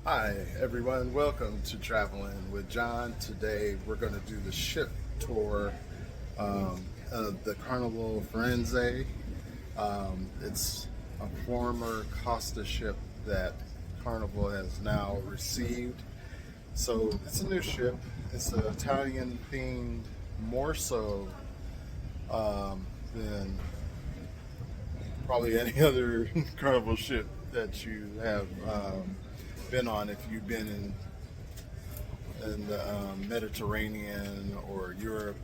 Hi everyone, welcome to Traveling with John. Today we're going to do the ship tour of the Carnival Firenze. It's a former Costa ship that Carnival has now received. So it's a new ship. It's an Italian themed, more so than probably any other Carnival ship that you have been on if you've been in the Mediterranean or Europe.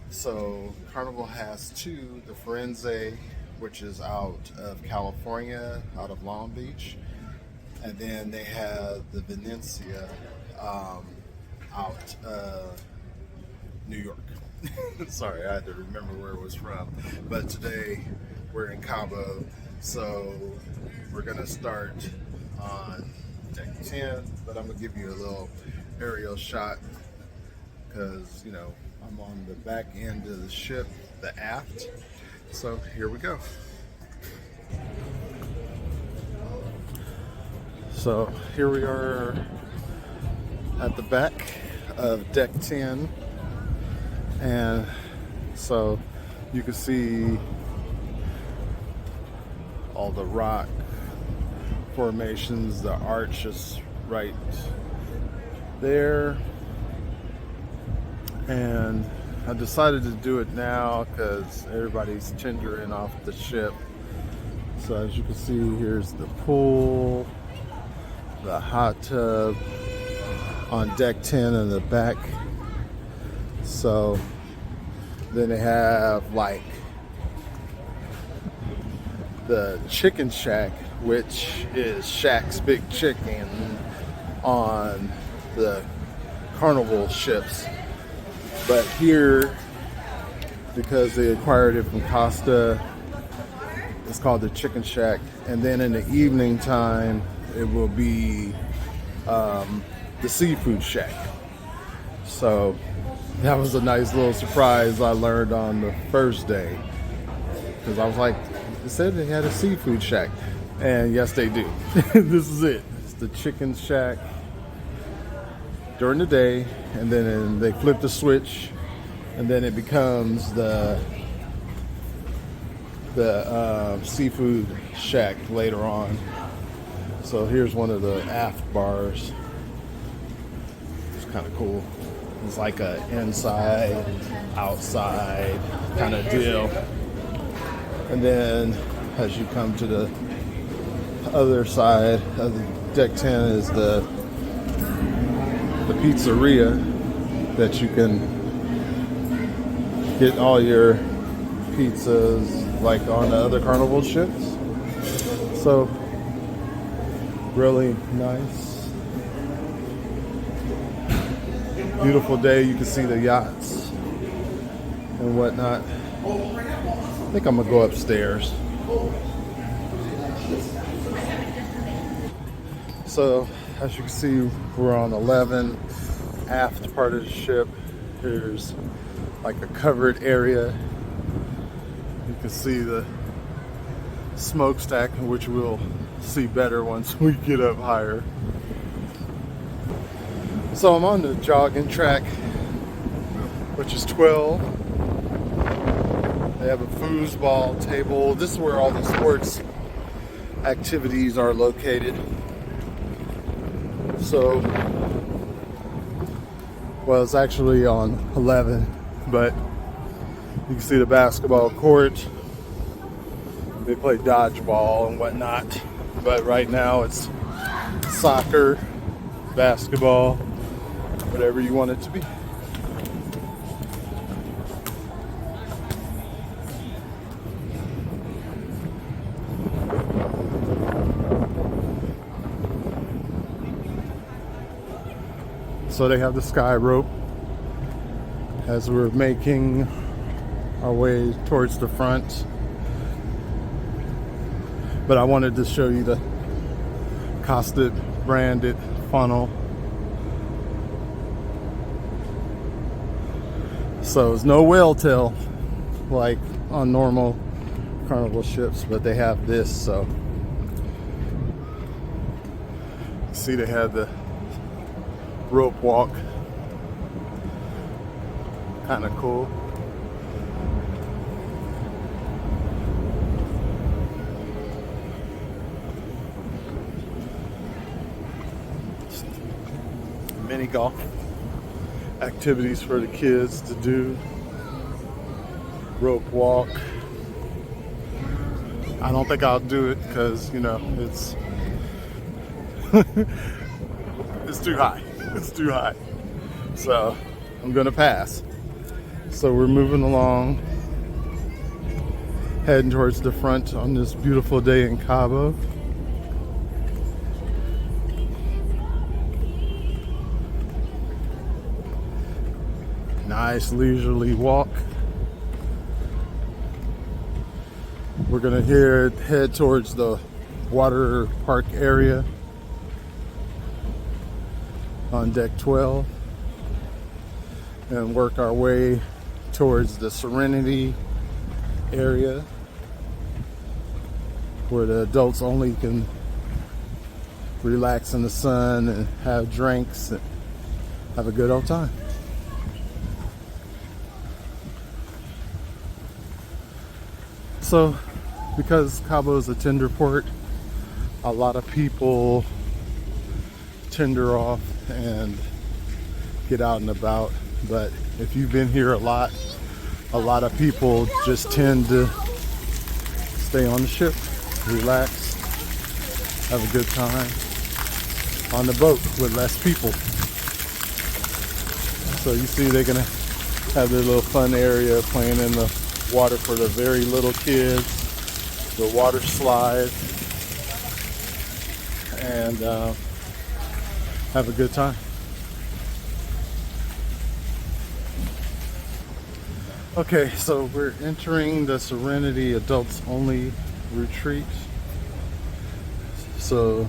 So Carnival has two: the Firenze, which is out of California, out of Long Beach, and then they have the Venezia out of New York. Sorry, I had to remember where it was from. But today we're in Cabo, so we're gonna start on deck 10, but I'm gonna give you a little aerial shot because I'm on the back end of the ship, the aft. So here we go. So here we are at the back of deck 10, and so you can see all the rock formations, the arch is right there, and I decided to do it now because everybody's tendering off the ship. So as you can see, here's the pool, the hot tub on deck 10 in the back. So then they have like the chicken shack, which is Shaq's Big Chicken on the Carnival ships. But here, because they acquired it from Costa, it's called the Chicken Shack. And then in the evening time, it will be the Seafood Shack. So that was a nice little surprise I learned on the first day, because I was like, it said they had a seafood shack. And yes, they do. This is it. It's the Chicken Shack during the day, and then they flip the switch, and then it becomes the Seafood Shack later on. So here's one of the aft bars. It's kind of cool. It's like a inside, outside kind of deal. And then as you come to the other side of the deck 10 is the pizzeria that you can get all your pizzas like on the other Carnival ships. So really nice, beautiful day. You can see the yachts and whatnot. I think I'm gonna go upstairs. So as you can see, we're on 11, aft part of the ship. There's like a covered area. You can see the smokestack, which we'll see better once we get up higher. So I'm on the jogging track, which is 12. They have a foosball table. This is where all the sports activities are located. So, well, it's actually on 11, but you can see the basketball court. They play dodgeball and whatnot, but right now it's soccer, basketball, whatever you want it to be. So they have the sky rope as we're making our way towards the front. But I wanted to show you the Costa branded funnel. So it's no whale tail like on normal Carnival ships, but they have this. So see they had the rope walk. Kind of cool. Mini golf activities for the kids to do. Rope walk. I don't think I'll do it because, you know, it's it's too high. It's too high. So I'm gonna pass. So we're moving along, heading towards the front on this beautiful day in Cabo. Nice leisurely walk. We're gonna head towards the water park area on deck 12 and work our way towards the Serenity area where the adults only can relax in the sun and have drinks and have a good old time. So, because Cabo is a tender port, a lot of people tender off and get out and about. But if you've been here a lot of people just tend to stay on the ship, relax, have a good time on the boat with less people. So you see they're gonna have their little fun area playing in the water for the very little kids, the water slide, and have a good time. Okay, so we're entering the Serenity Adults Only Retreat. So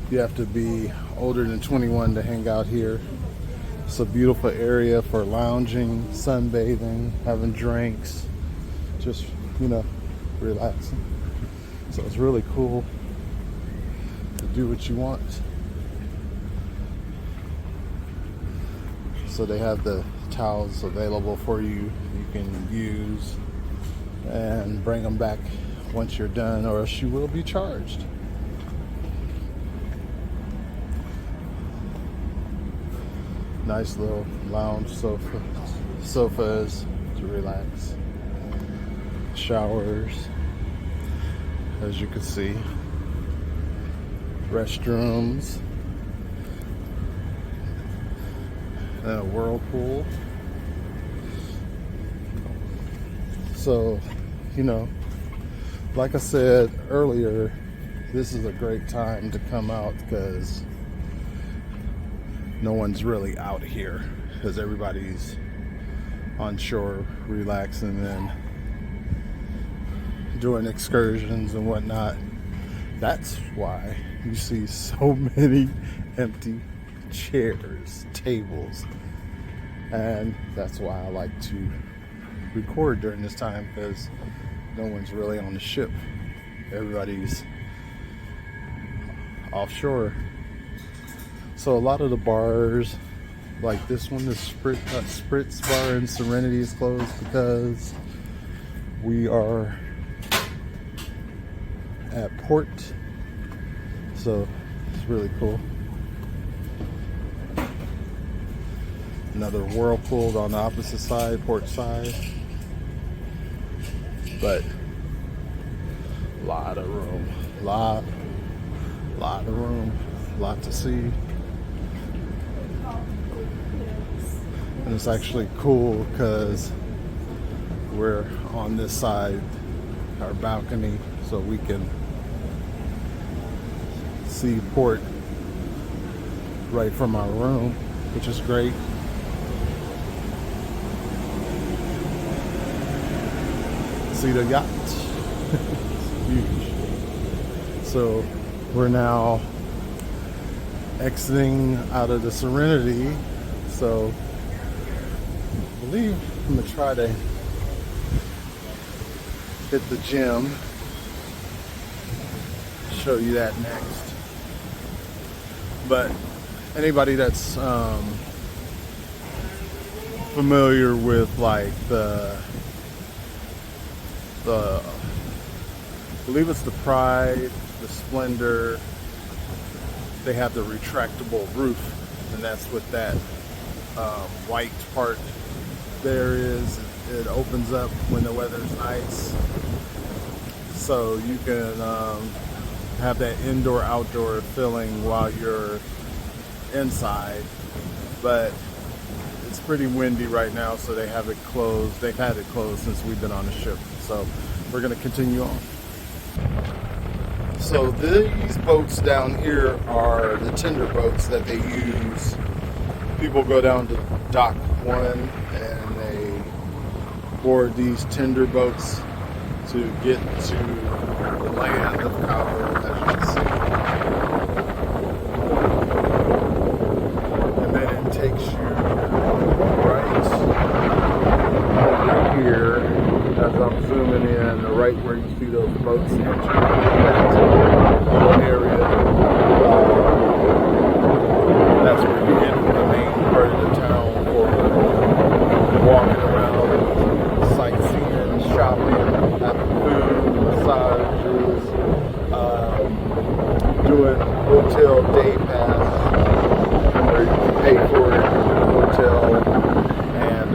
you have to be older than 21 to hang out here. It's a beautiful area for lounging, sunbathing, having drinks, just, you know, relaxing. So it's really cool to do what you want. So they have the towels available for you can use and bring them back once you're done, or else you will be charged. Nice little lounge sofas to relax. Showers, as you can see. Restrooms. And a whirlpool. So, you know, like I said earlier, this is a great time to come out because no one's really out here because everybody's on shore relaxing and doing excursions and whatnot. That's why you see so many empty chairs, tables, and that's why I like to record during this time because no one's really on the ship. Everybody's offshore. So a lot of the bars, like this one, the Spritz bar in Serenity is closed because we are at port. So it's really cool. Another whirlpool on the opposite side, port side. But lot of room, lot of room, lot to see. And it's actually cool because we're on this side, our balcony, so we can see port right from our room, which is great. See the yacht. It's huge. So we're now exiting out of the Serenity. So I believe I'm gonna try to hit the gym. Show you that next. But anybody that's familiar with like the I believe it's the Pride, the Splendor, they have the retractable roof, and that's what that white part there is. It opens up when the weather's nice, so you can have that indoor-outdoor feeling while you're inside. But it's pretty windy right now, so they have it closed. They've had it closed since we've been on the ship, so we're going to continue on. So these boats down here are the tender boats that they use. People go down to dock 1 and they board these tender boats to get to the land of Cabo, as you can see. And then it takes you right over here, as I'm zooming in, right where you see those boats enter that area. That's where you get the main part of the town for walking around, sightseeing, shopping, having food, massages, doing hotel day pass, where you can pay for it in the hotel, and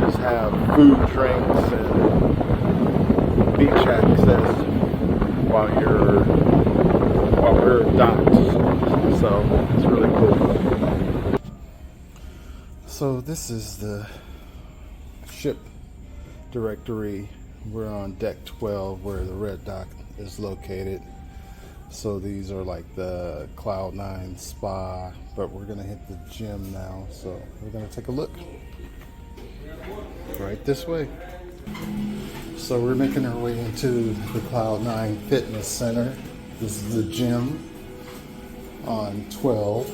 just have food, drinks, and beach access while we're docked. So it's really cool. So this is the ship directory. We're on deck 12 where the red dock is located. So these are like the Cloud9 spa, but we're gonna hit the gym now. So we're gonna take a look right this way. So we're making our way into the Cloud9 Fitness Center. This is the gym on 12.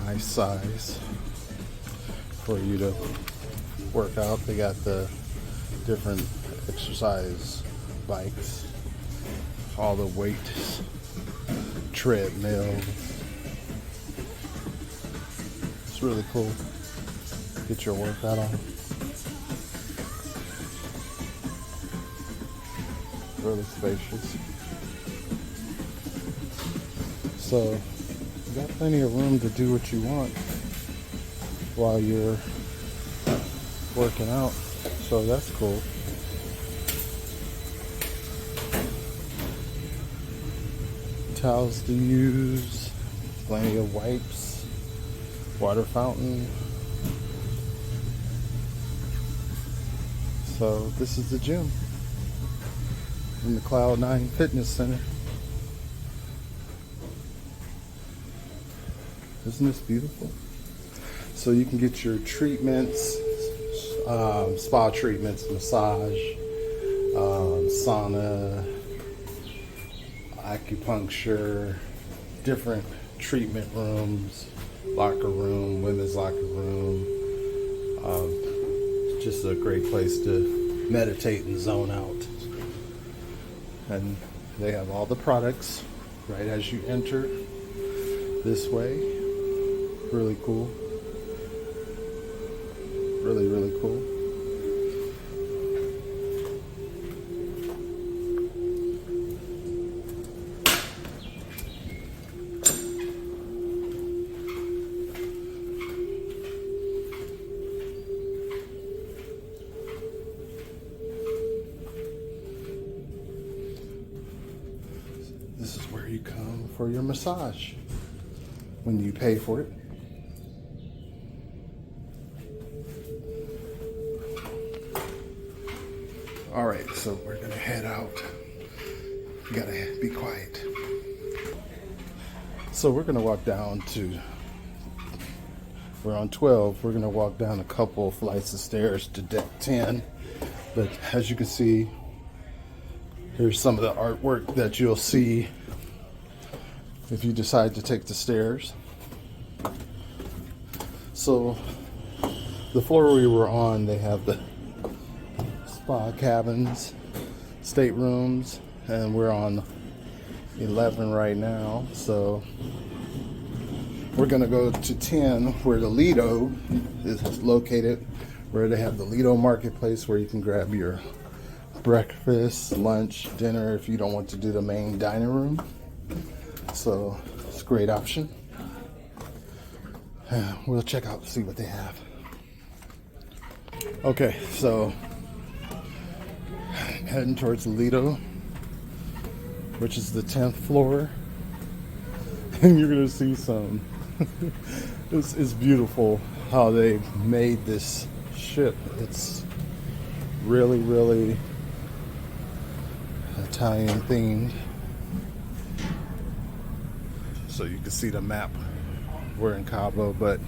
Nice size for you to work out. They got the different exercise bikes, all the weights, treadmills. It's really cool. Get your workout on. Really spacious. So you got plenty of room to do what you want while you're working out. So that's cool. Towels to use, plenty of wipes, water fountain. So this is the gym in the Cloud9 Fitness Center. Isn't this beautiful? So you can get your treatments, spa treatments, massage, sauna, acupuncture, different treatment rooms, locker room, women's locker room. It's just a great place to meditate and zone out. And they have all the products right as you enter this way. Really cool. Really, really cool. This is where you come for your massage when you pay for it. All right, so we're gonna head out. You gotta be quiet. So we're gonna walk down to, we're on 12. We're gonna walk down a couple flights of stairs to deck 10. But as you can see, here's some of the artwork that you'll see if you decide to take the stairs. So the floor we were on, they have the spa cabins, staterooms, and we're on 11 right now, so we're gonna go to 10 where the Lido is located, where they have the Lido marketplace where you can grab your breakfast, lunch, dinner if you don't want to do the main dining room. So it's a great option. We'll check out, see what they have. Okay, so heading towards the Lido, which is the 10th floor, and you're gonna see some. It's beautiful how they made this ship. It's really, really Italian themed. So you can see the map. We're in Cabo, but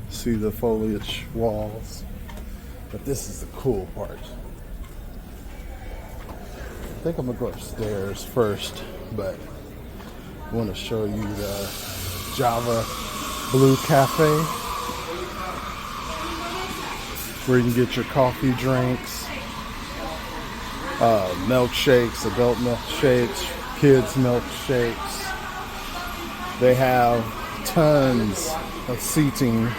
see the foliage walls. But this is the cool part. I think I'm gonna go upstairs first, but I want to show you the Java Blue Cafe, where you can get your coffee drinks, milkshakes, adult milkshakes, kids milkshakes. They have tons of seating.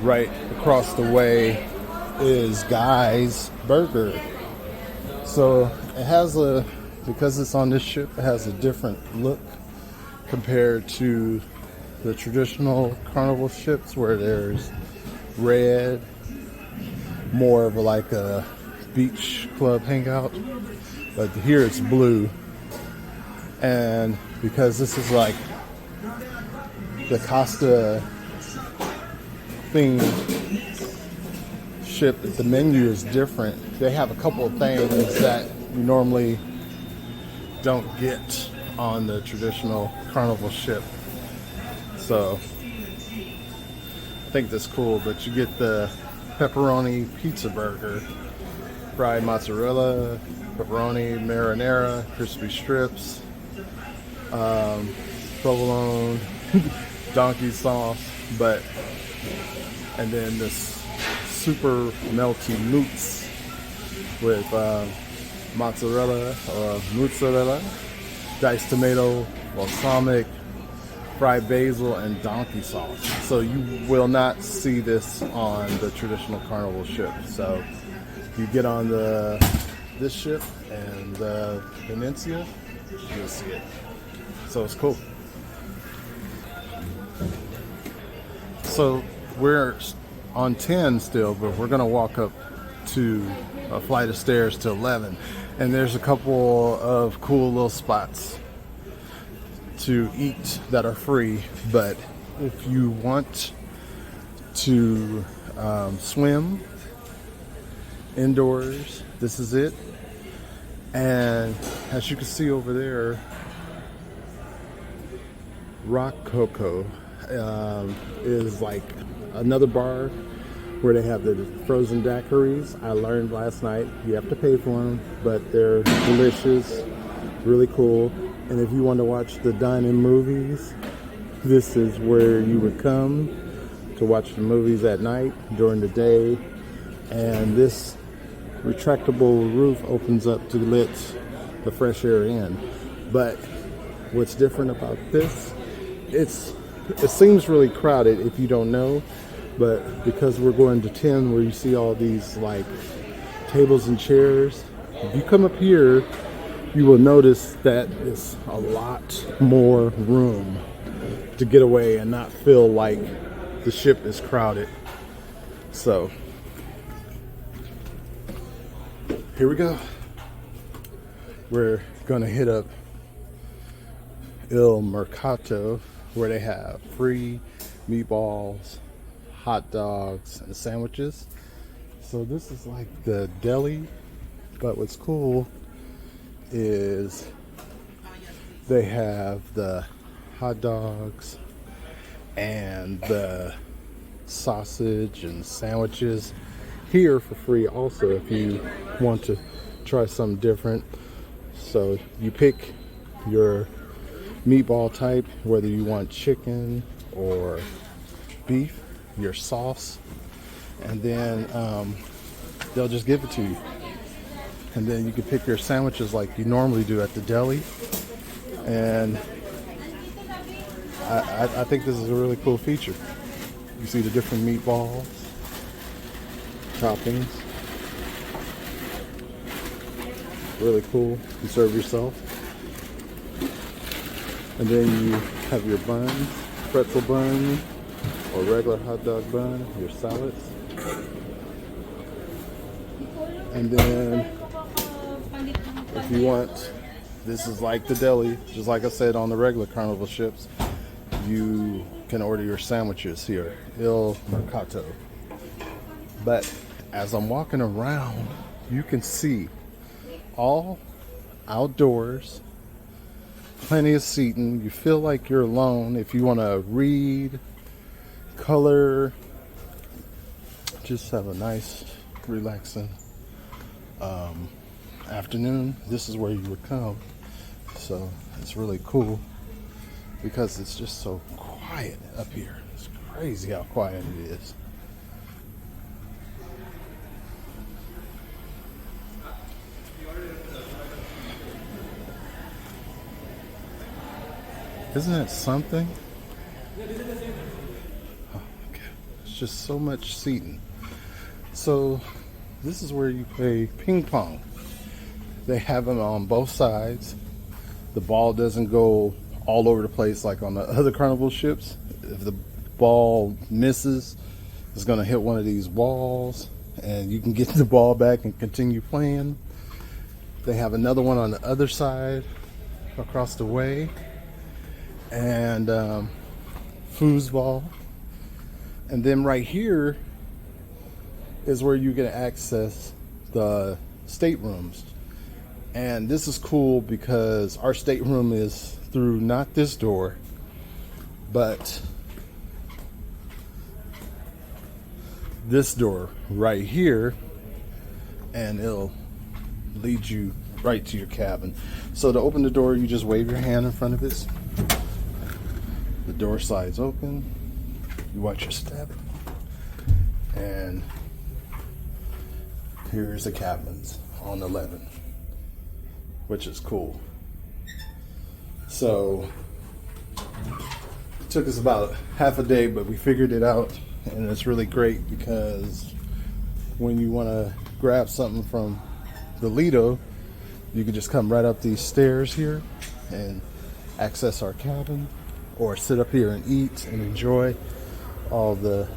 Right across the way is Guy's Burger. So it has because it's on this ship, it has a different look compared to the traditional Carnival ships where there's red, more of like a beach club hangout. But here it's blue. And because this is like the Costa themed ship, the menu is different. They have a couple of things that you normally don't get on the traditional Carnival ship. So I think that's cool, but you get the pepperoni pizza burger, fried mozzarella, pepperoni, marinara, crispy strips, provolone, donkey sauce, and then this super melty mousse with mozzarella or mozzarella, diced tomato, balsamic, fried basil, and donkey sauce. So you will not see this on the traditional Carnival ship. So you get on this ship and the Peninsula, you'll see it. So it's cool. So we're on 10 still, but we're gonna walk up to a flight of stairs to 11, and there's a couple of cool little spots to eat that are free. But if you want to swim indoors, this is it. And as you can see over there, Rock Coco is like another bar where they have the frozen daiquiris. I learned last night you have to pay for them, but they're delicious, really cool. And if you want to watch the dine-in movies, this is where you would come to watch the movies at night, during the day. And this retractable roof opens up to let the fresh air in. But what's different about this, it seems really crowded if you don't know, but because we're going to 10 where you see all these like tables and chairs, if you come up here, you will notice that it's a lot more room to get away and not feel like the ship is crowded. So here we go. We're gonna hit up Il Mercato, where they have free meatballs, hot dogs, and sandwiches. So this is like the deli, but what's cool is they have the hot dogs and the sausage and sandwiches here for free also if you want to try something different. So you pick your meatball type, whether you want chicken or beef, your sauce, and then they'll just give it to you. And then you can pick your sandwiches like you normally do at the deli. And I think this is a really cool feature. You see the different meatballs, toppings. Really cool. You serve yourself. And then you have your buns, pretzel bun, or regular hot dog bun, your salads. And then if you want, this is like the deli, just like I said on the regular Carnival ships, you can order your sandwiches here, Il Mercato. But as I'm walking around, you can see all outdoors, plenty of seating. You feel like you're alone. If you want to read, color, just have a nice, relaxing afternoon, this is where you would come. So it's really cool because it's just so quiet up here. It's crazy how quiet it is. Isn't it something? Oh, okay. It's just so much seating. So this is where you play ping pong. They have them on both sides. The ball doesn't go all over the place like on the other Carnival ships. If the ball misses, it's going to hit one of these walls and you can get the ball back and continue playing. They have another one on the other side across the way. And foosball. And then right here is where you can access the staterooms. And this is cool because our stateroom is through not this door, but this door right here, and it'll lead you right to your cabin. So to open the door, you just wave your hand in front of it. The door slides open. You watch your step, and here's the cabins on 11, which is cool. So it took us about half a day, but we figured it out, and it's really great because when you want to grab something from the Lido, you can just come right up these stairs here and access our cabin, or sit up here and eat and enjoy all the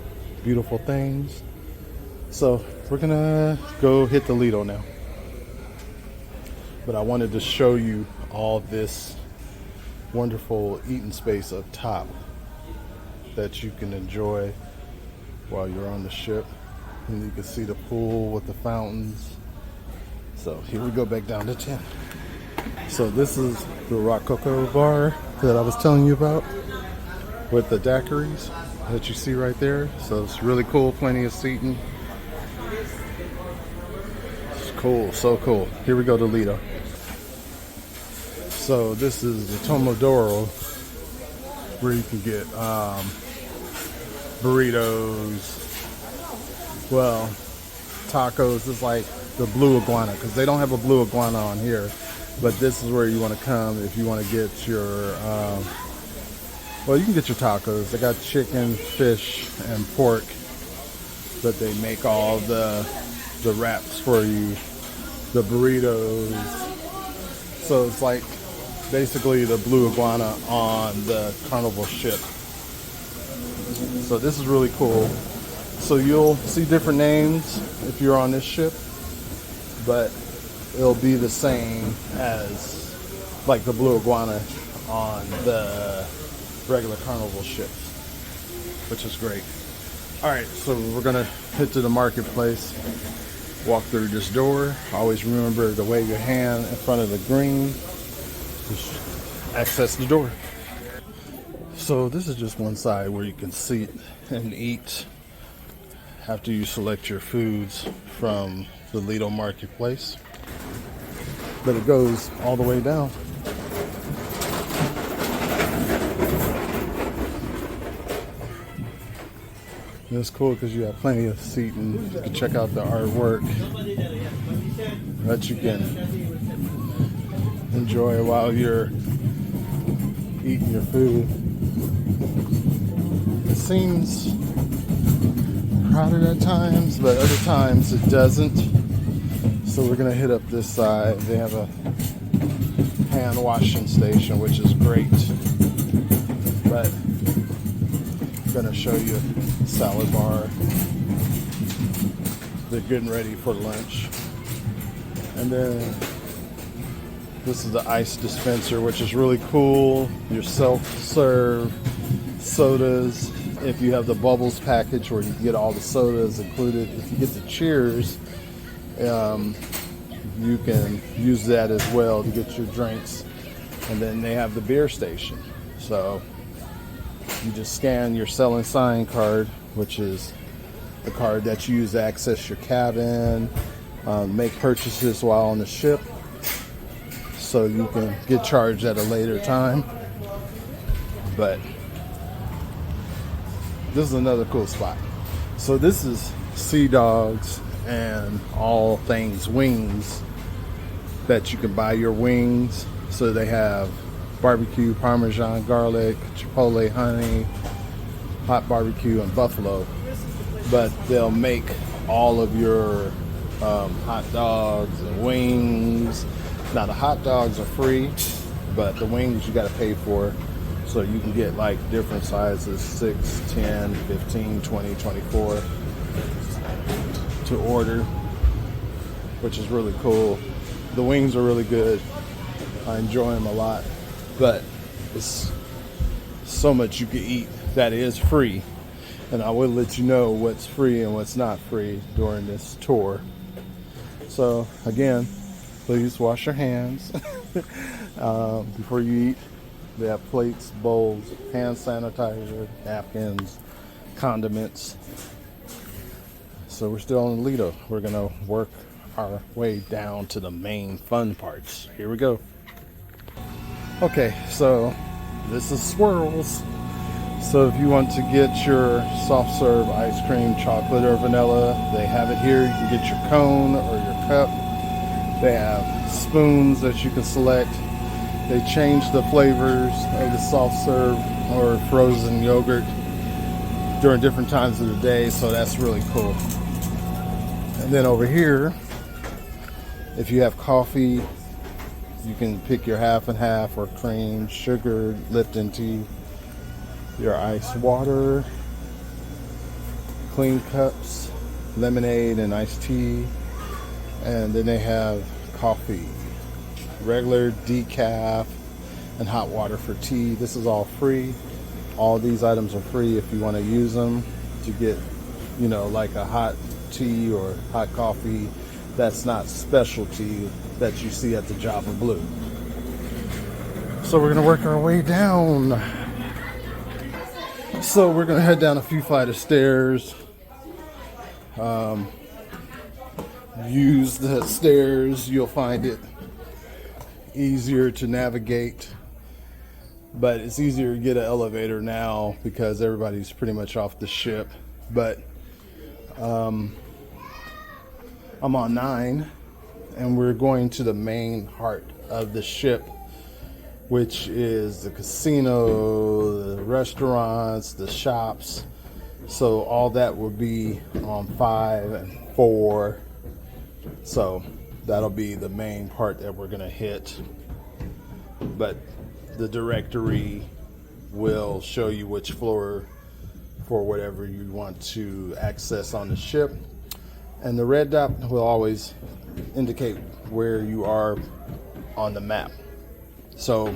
beautiful things. So we're gonna go hit the Lido now. But I wanted to show you all this wonderful eating space up top that you can enjoy while you're on the ship. And you can see the pool with the fountains. So here we go back down to 10. So this is the Rococo bar that I was telling you about with the daiquiris that you see right there. So it's really cool, plenty of seating. It's cool, so cool. Here we go to Lido. So this is the Tomodoro, where you can get burritos, well, tacos. It's like the blue iguana, because they don't have a blue iguana on here. But this is where you want to come if you want to get your, well, you can get your tacos. They got chicken, fish, and pork. But they make all the wraps for you, the burritos. So it's like basically the blue iguana on the Carnival ship. So this is really cool. So you'll see different names if you're on this ship, but it'll be the same as like the blue iguana on the regular Carnival ships, which is great. All right, so we're gonna head to the marketplace, walk through this door. Always remember to wave your hand in front of the green to access the door. So this is just one side where you can sit and eat after you select your foods from the Lido marketplace. But it goes all the way down. And it's cool because you have plenty of seating. You can check out the artwork that you can enjoy while you're eating your food. It seems crowded at times, but other times it doesn't. So we're gonna hit up this side. They have a hand washing station, which is great. But I'm gonna show you a salad bar. They're getting ready for lunch. And then this is the ice dispenser, which is really cool. Your self-serve sodas. If you have the bubbles package where you can get all the sodas included. If you get the cheers, you can use that as well to get your drinks. And then they have the beer station. So you just scan your sell and sign card, which is the card that you use to access your cabin, make purchases while on the ship, so you can get charged at a later time. But this is another cool spot. So this is Sea Dogs and all things wings, that you can buy your wings. So they have barbecue, Parmesan, garlic, chipotle, honey, hot barbecue, and buffalo. But they'll make all of your hot dogs and wings. Now the hot dogs are free, but the wings you got to pay for. So you can get like different sizes, 6, 10, 15, 20, 24 to order, which is really cool. The wings are really good. I enjoy them a lot, but it's so much you can eat that is free. And I will let you know what's free and what's not free during this tour. So again, please wash your hands before you eat. They have plates, bowls, hand sanitizer, napkins, condiments. So we're still on Lido. We're gonna work our way down to the main fun parts. Here we go. Okay, so this is Swirls. So if you want to get your soft serve ice cream, chocolate or vanilla, they have it here. You can get your cone or your cup. They have spoons that you can select. They change the flavors of the soft serve or frozen yogurt during different times of the day, so that's really cool. And then over here, if you have coffee, you can pick your half and half or cream, sugar, Lipton tea, your ice water, clean cups, lemonade and iced tea. And then they have coffee, regular, decaf, and hot water for tea. This is all free. All these items are free if you want to use them to get, you know, like a hot tea or hot coffee that's not specialty that you see at the Java Blue. So we're gonna work our way down. So we're gonna head down a few flight of stairs. Use the stairs, you'll find it easier to navigate, but it's easier to get an elevator now because everybody's pretty much off the ship. But I'm on 9 and we're going to the main heart of the ship, which is the casino, the restaurants, the shops. So all that will be on 5 and 4. So that'll be the main part that we're gonna hit. But the directory will show you which floor for whatever you want to access on the ship. And the red dot will always indicate where you are on the map. So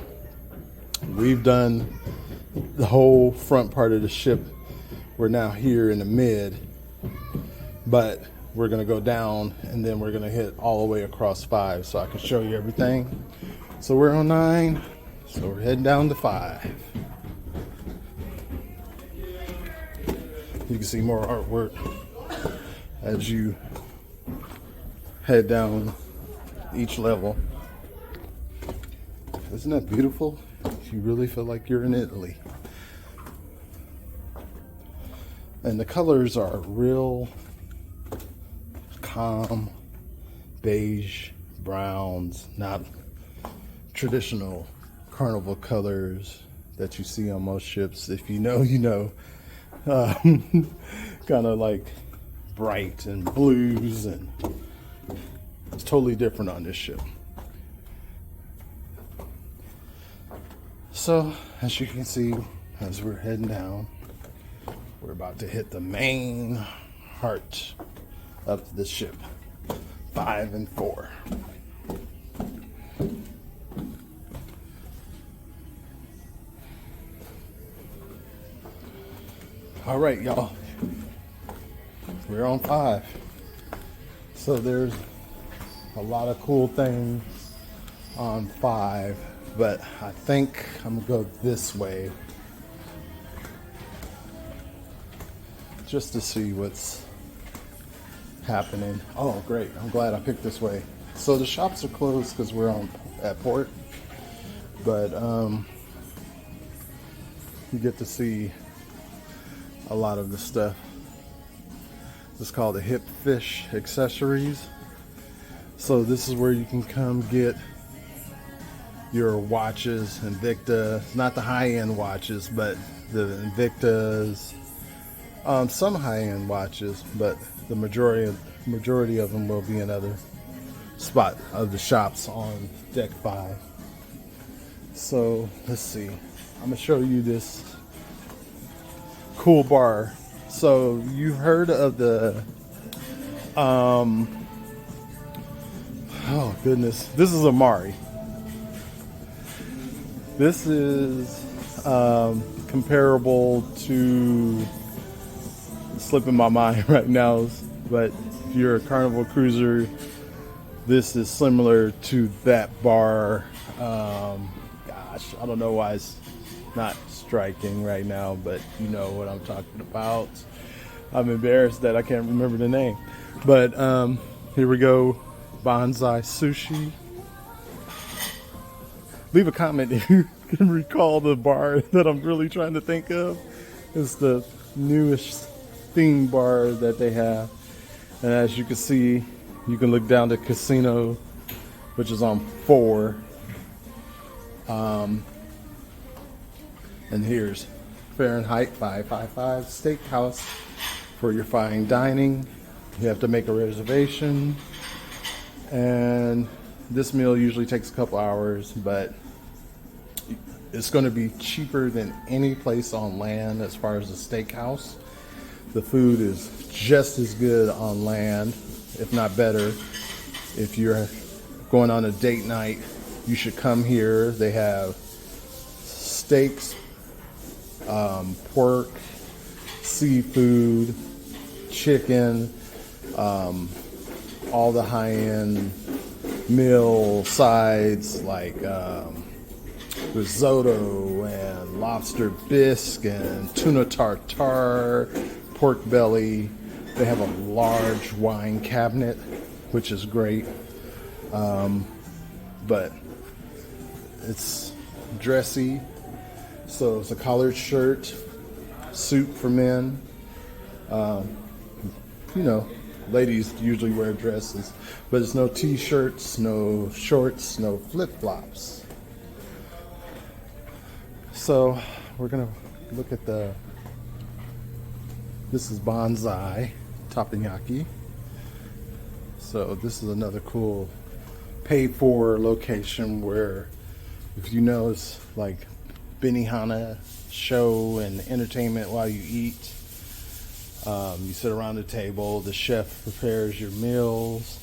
we've done the whole front part of the ship. We're now here in the mid, but we're gonna go down and then we're gonna hit all the way across 5 so I can show you everything. So we're on 9, so we're heading down to 5. You can see more artwork as you head down each level. Isn't that beautiful? You really feel like you're in Italy. And the colors are real calm beige browns, not traditional Carnival colors that you see on most ships. If you know, you know. Kind of like bright and blues, and it's totally different on this ship. So as you can see, as we're heading down, we're about to hit the main heart of the ship, 5 and 4. All right, y'all, we're on 5. So there's a lot of cool things on 5, but I think I'm gonna go this way just to see what's happening. Oh, great. I'm glad I picked this way. So the shops are closed because we're at port, but you get to see a lot of the stuff. It's called the Hip Fish Accessories. So this is where you can come get your watches, Invicta, not the high-end watches, but the Invictas, some high-end watches, but the majority of them will be another spot of the shops on deck 5. So let's see, I'm gonna show you this cool bar. So you've heard of the oh goodness, this is Amari. This is comparable to, slipping my mind right now, but if you're a Carnival cruiser, this is similar to that bar. Gosh, I don't know why it's not striking right now, but you know what I'm talking about. I'm embarrassed that I can't remember the name, but here we go. Bonsai Sushi. Leave a comment if you can recall the bar that I'm really trying to think of. It's the newest theme bar that they have, and as you can see, you can look down to Casino, which is on 4. And here's Fahrenheit 555 Steakhouse for your fine dining. You have to make a reservation, and this meal usually takes a couple hours, but it's going to be cheaper than any place on land as far as the steakhouse. The food is just as good on land, if not better. If you're going on a date night, you should come here. They have steaks, pork, seafood, chicken, all the high-end meal sides like risotto and lobster bisque and tuna tartare, pork belly. They have a large wine cabinet, which is great, but it's dressy. So it's a collared shirt, suit for men. You know, ladies usually wear dresses, but it's no t-shirts, no shorts, no flip-flops. So we're gonna look at this is Bonsai Teppanyaki. So this is another cool paid-for location where, if you know, it's like Benihana show and entertainment while you eat. You sit around the table, the chef prepares your meals,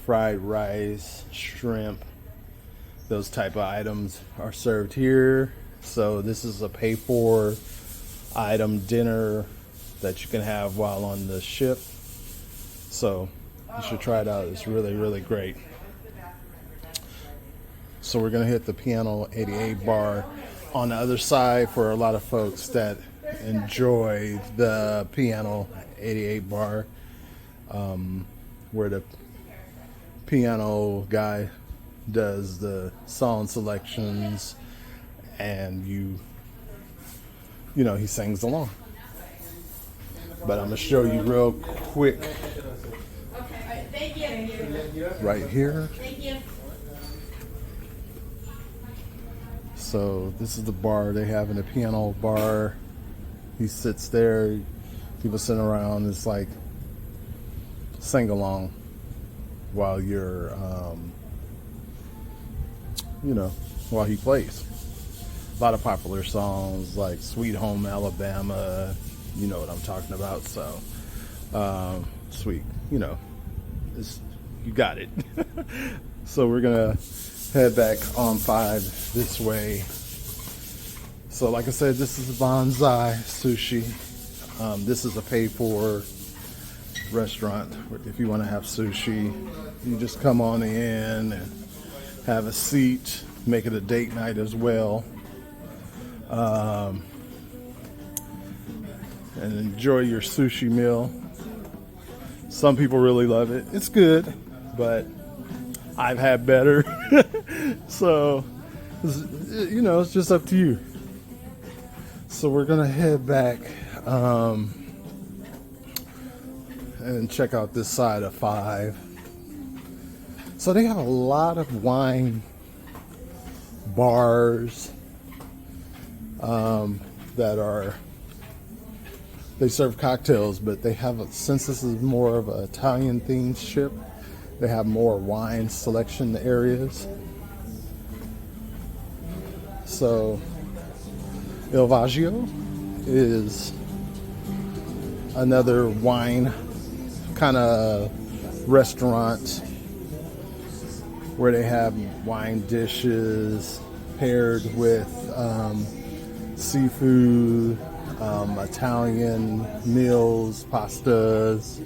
fried rice, shrimp, those type of items are served here. So this is a pay-for item dinner that you can have while on the ship. So you should try it out. It's really, really great. So we're gonna hit the Piano 88 bar on the other side for a lot of folks that enjoy the Piano 88 bar, where the piano guy does the song selections and you know, he sings along. but I'm gonna show you real quick right here. So this is the bar they have in the piano bar. He sits there, people sitting around. It's like sing along while you're, while he plays. A lot of popular songs like Sweet Home Alabama, you know what I'm talking about. So, sweet, you got it. So we're gonna head back on 5 this way. So like I said, this is Bonsai Sushi. This is a paid-for restaurant. If you want to have sushi, you just come on in and have a seat, make it a date night as well, and enjoy your sushi meal. Some people really love it. It's good, but I've had better. So, it's just up to you. So we're gonna head back and check out this side of 5. So they have a lot of wine bars they serve cocktails, but they have, since this is more of an Italian themed ship, they have more wine selection areas. So Il Vaggio is another wine kind of restaurant where they have wine dishes paired with seafood, Italian meals, pastas.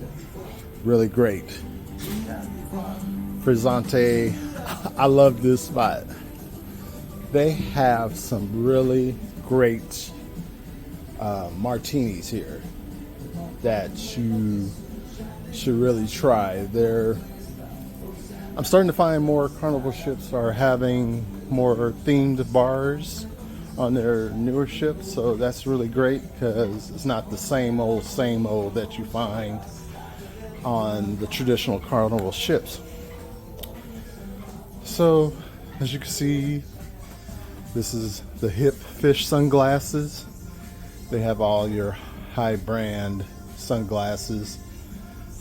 Really great. Frizzante, I love this spot. They have some really great martinis here that you should really try. I'm starting to find more Carnival ships are having more themed bars on their newer ships, so that's really great because it's not the same old that you find on the traditional Carnival ships. So as you can see, this is the hip fish sunglasses. They have all your high brand sunglasses,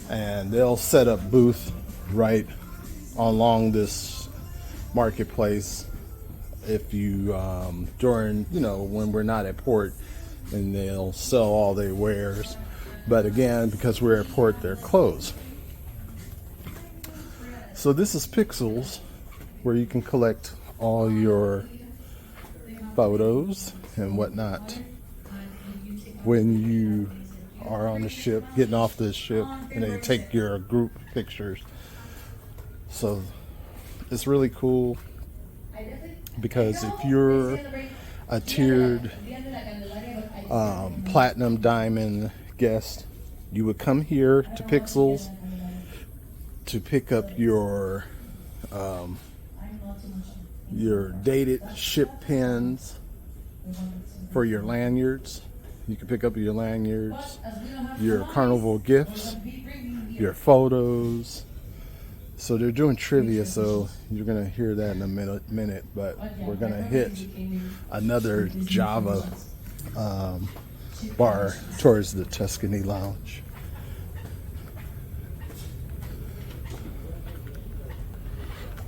and they'll set up booth right along this marketplace if you during when we're not at port, and they'll sell all their wares. But again, because we're at port, they're closed. So this is Pixels, where you can collect all your photos and whatnot when you are on the ship, getting off the ship, and they take your group pictures. So it's really cool because if you're a tiered platinum diamond guest, you would come here to Pixels to pick up your dated ship pins for your lanyards. You can pick up your lanyards, your Carnival gifts, your photos. So they're doing trivia, so you're gonna hear that in a minute. But we're gonna hit another Java bar towards the Tuscany Lounge.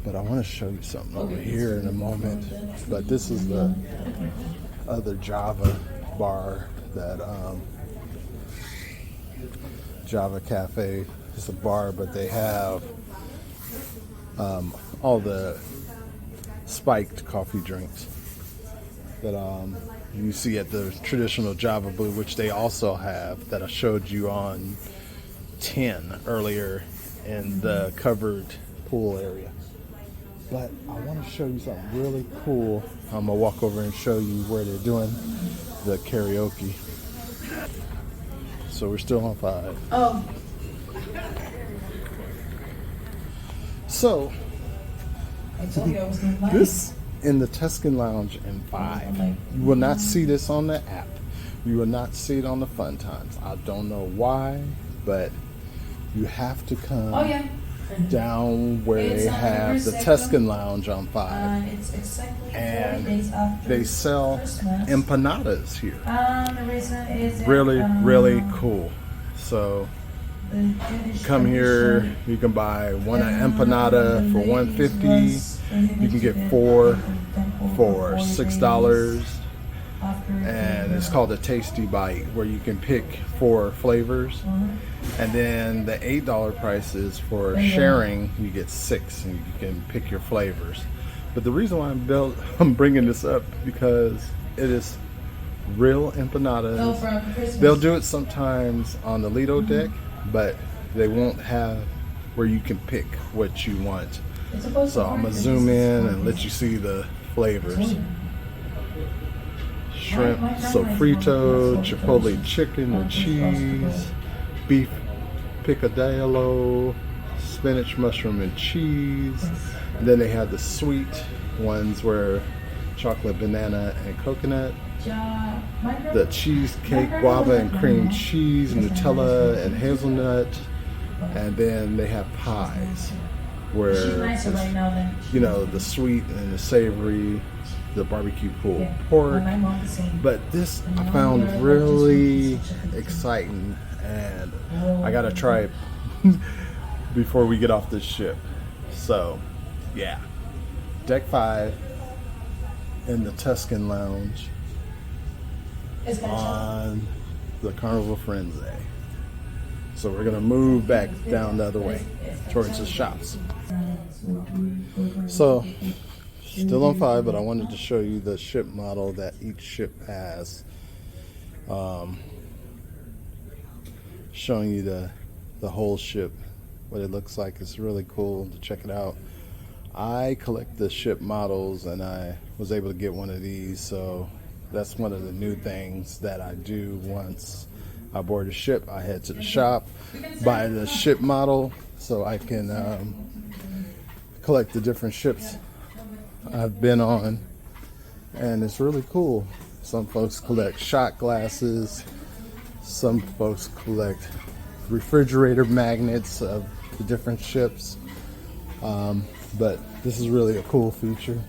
But I want to show you something over here in a moment. But this is the other Java bar that Java Cafe. It's a bar, but they have all the spiked coffee drinks that you see at the traditional Java Blue, which they also have, that I showed you on 10 earlier in the covered pool area. But I want to show you something really cool. I'm gonna walk over and show you where they're doing the karaoke. So we're still on 5. Oh. So I told you I was gonna lie. this in the Tuscan Lounge in 5. You will not see this on the app. You will not see it on the fun times. I don't know why, but you have to come down where they have the Tuscan Lounge on 5. It's exactly 40 And days after they sell Christmas. empanadas here. The reason is Really, that, really cool. So the Jewish come here, tradition, you can buy one empanada for $1.50. You can get 4 for $6. And it's called a tasty bite, where you can pick 4 flavors. And then the $8 price is for sharing. You get 6 and you can pick your flavors. But the reason why I'm bringing this up, because it is real empanadas. They'll do it sometimes on the Lido deck, but they won't have where you can pick what you want. So I'm gonna zoom in and let you see the flavors. Shrimp sofrito, chipotle chicken and cheese, beef picadillo, spinach, mushroom and cheese. And then they have the sweet ones where chocolate, banana and coconut. The cheesecake, guava and cream cheese, Nutella and hazelnut. And then they have pies where it's, you know, the sweet and the savory, the barbecue pulled pork. But this I found really exciting, and I gotta try it before we get off this ship. So yeah, deck 5 in the Tuscan Lounge on the Carnival Firenze. So we're gonna move back down the other way towards the shops. So still on 5, but I wanted to show you the ship model that each ship has. Showing you the whole ship, what it looks like. It's really cool to check it out. I collect the ship models, and I was able to get one of these, so that's one of the new things that I do. Once I board a ship, I head to the shop, buy the ship model so I can collect the different ships I've been on, and it's really cool. Some folks collect shot glasses, some folks collect refrigerator magnets of the different ships, but this is really a cool feature.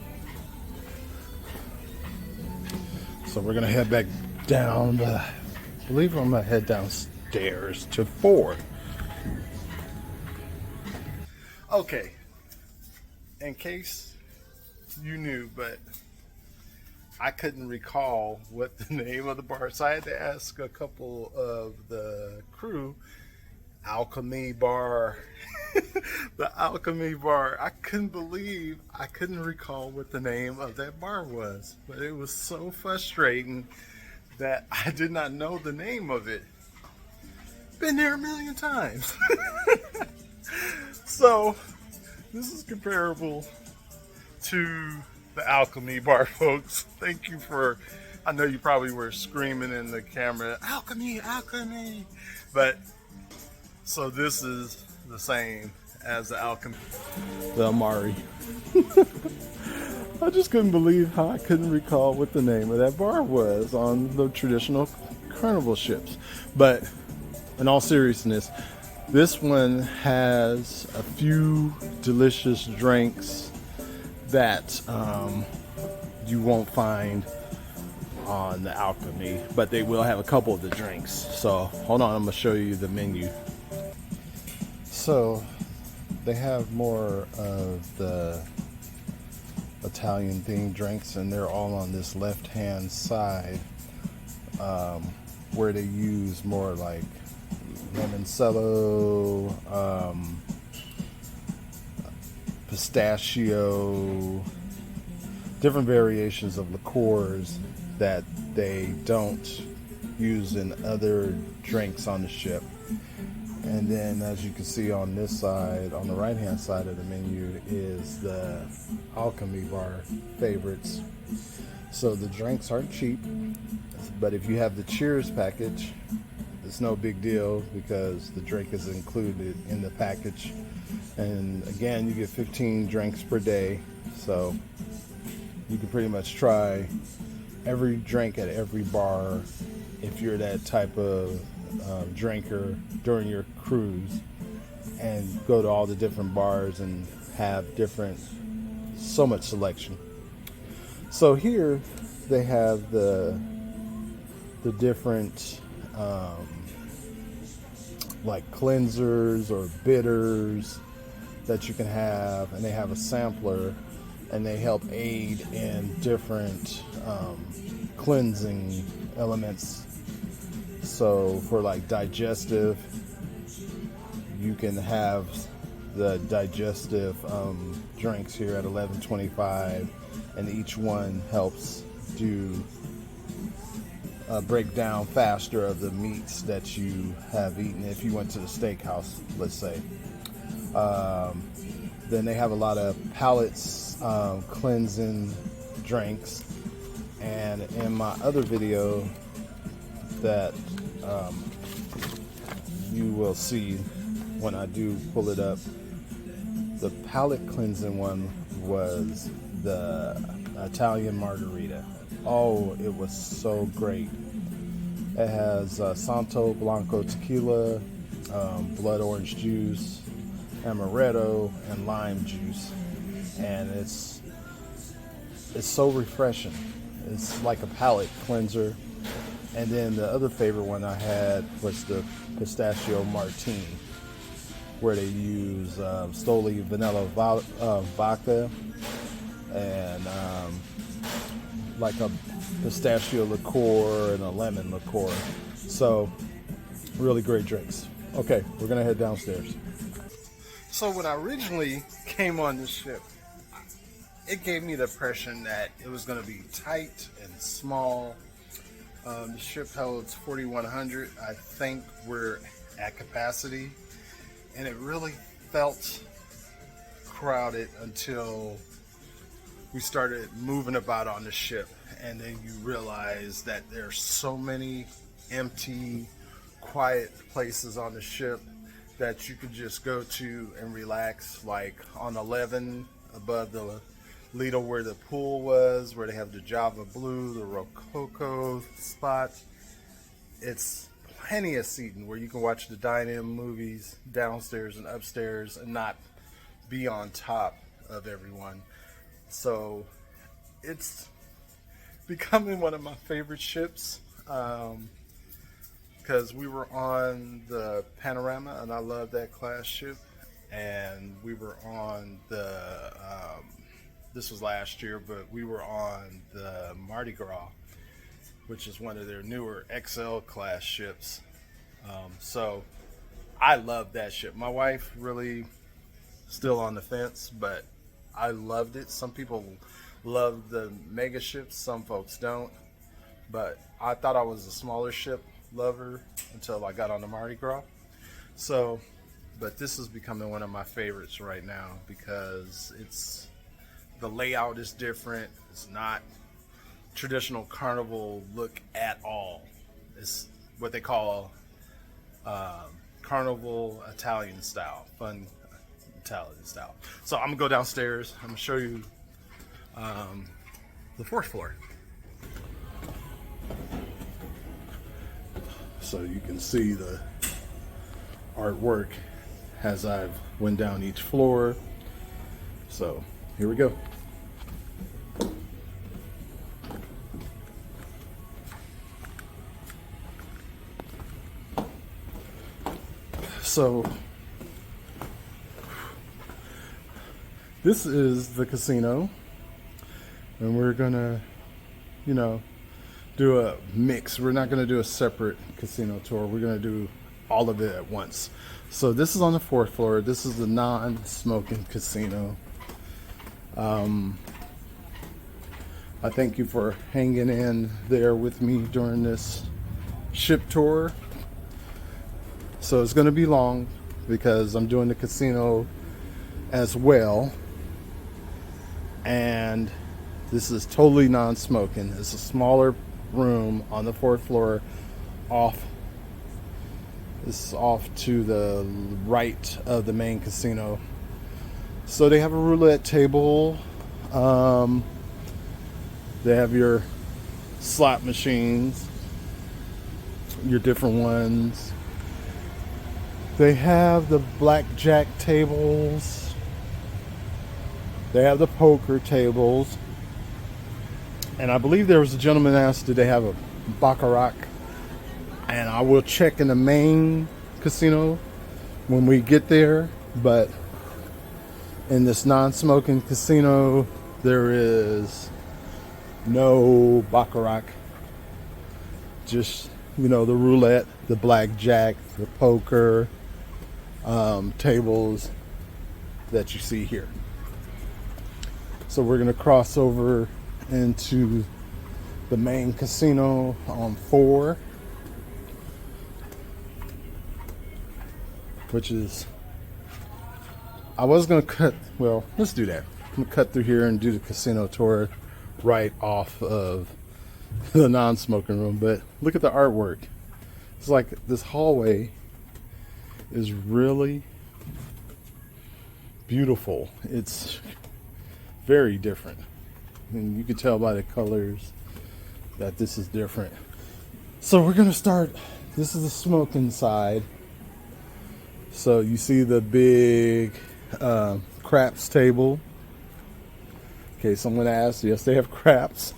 So we're gonna head back down. I believe I'm gonna head downstairs to 4. Okay, in case you knew, but I couldn't recall what the name of the bar, so I had to ask a couple of the crew. Alchemy Bar. The Alchemy Bar. I couldn't believe I couldn't recall what the name of that bar was, but it was so frustrating that I did not know the name of it. Been there a million times. So this is comparable to the Alchemy Bar, folks. Thank you for, I know you probably were screaming in the camera, Alchemy, Alchemy. But so this is the same as the Alchemy, the Amari. I just couldn't believe how I couldn't recall what the name of that bar was on the traditional Carnival ships. But in all seriousness, this one has a few delicious drinks that you won't find on the Alchemy, but they will have a couple of the drinks. So hold on, I'm gonna show you the menu. So they have more of the Italian themed drinks, and they're all on this left hand side, where they use more like limoncello, pistachio, different variations of liqueurs that they don't use in other drinks on the ship. And then, as you can see on this side, on the right hand side of the menu, is the Alchemy Bar favorites. So the drinks aren't cheap, but if you have the Cheers package, it's no big deal because the drink is included in the package. And again, you get 15 drinks per day, so you can pretty much try every drink at every bar if you're that type of drinker during your cruise, and go to all the different bars and have so much selection. So here they have the different like cleansers or bitters that you can have, and they have a sampler, and they help aid in different cleansing elements. So for like digestive, you can have the digestive drinks here at $11.25, and each one helps do break down faster of the meats that you have eaten if you went to the steakhouse, let's say. Then they have a lot of palates cleansing drinks, and in my other video that you will see when I do pull it up, the palate cleansing one was the Italian margarita. Oh, it was so great. It has Santo Blanco tequila, blood orange juice, amaretto, and lime juice, and it's so refreshing. It's like a palate cleanser. And then the other favorite one I had was the pistachio martini, where they use Stoli vanilla vodka and like a pistachio liqueur and a lemon liqueur. So really great drinks. Okay, we're gonna head downstairs. So when I originally came on this ship, it gave me the impression that it was gonna be tight and small. The ship holds 4,100. I think we're at capacity, and it really felt crowded until we started moving about on the ship, and then you realize that there's so many empty, quiet places on the ship that you could just go to and relax, like on 11 above the Lido where the pool was, where they have the Java Blue, the Rococo spot. It's plenty of seating where you can watch the dine-in movies downstairs and upstairs and not be on top of everyone. So it's becoming one of my favorite ships, because we were on the Panorama, and I love that class ship, and we were on the this was last year, but we were on the Mardi Gras, which is one of their newer XL class ships. So I love that ship. My wife really still on the fence, but I loved it. Some people love the mega ships, some folks don't. But I thought I was a smaller ship lover until I got on the Mardi Gras. So, but this is becoming one of my favorites right now because the layout is different. It's not traditional Carnival look at all. It's what they call Carnival Italian style, fun Italian style. So I'm gonna go downstairs. I'm gonna show you the fourth floor. So you can see the artwork as I've went down each floor. So here we go. So this is the casino, and we're gonna, do a mix. We're not gonna do a separate casino tour. We're gonna do all of it at once. So this is on the fourth floor. This is the non-smoking casino. I thank you for hanging in there with me during this ship tour. So it's going to be long because I'm doing the casino as well. And this is totally non-smoking. It's a smaller room on the fourth floor This is off to the right of the main casino. So they have a roulette table. They have your slot machines. your different ones. They have the blackjack tables. They have the poker tables. And I believe there was a gentleman asked, did they have a baccarat? And I will check in the main casino when we get there. But in this non-smoking casino, there is no baccarat. Just, you know, the roulette, the blackjack, the poker tables that you see here. So we're going to cross over into the main casino on 4, which is, I was going to cut, well, let's do that. I'm going to cut through here and do the casino tour right off of the non-smoking room. But look at the artwork. It's like this hallway is really beautiful. It's very different, and you can tell by the colors that this is different. So we're gonna start. This is the smoking side. So you see the big craps table. Okay, someone asked, yes, they have craps.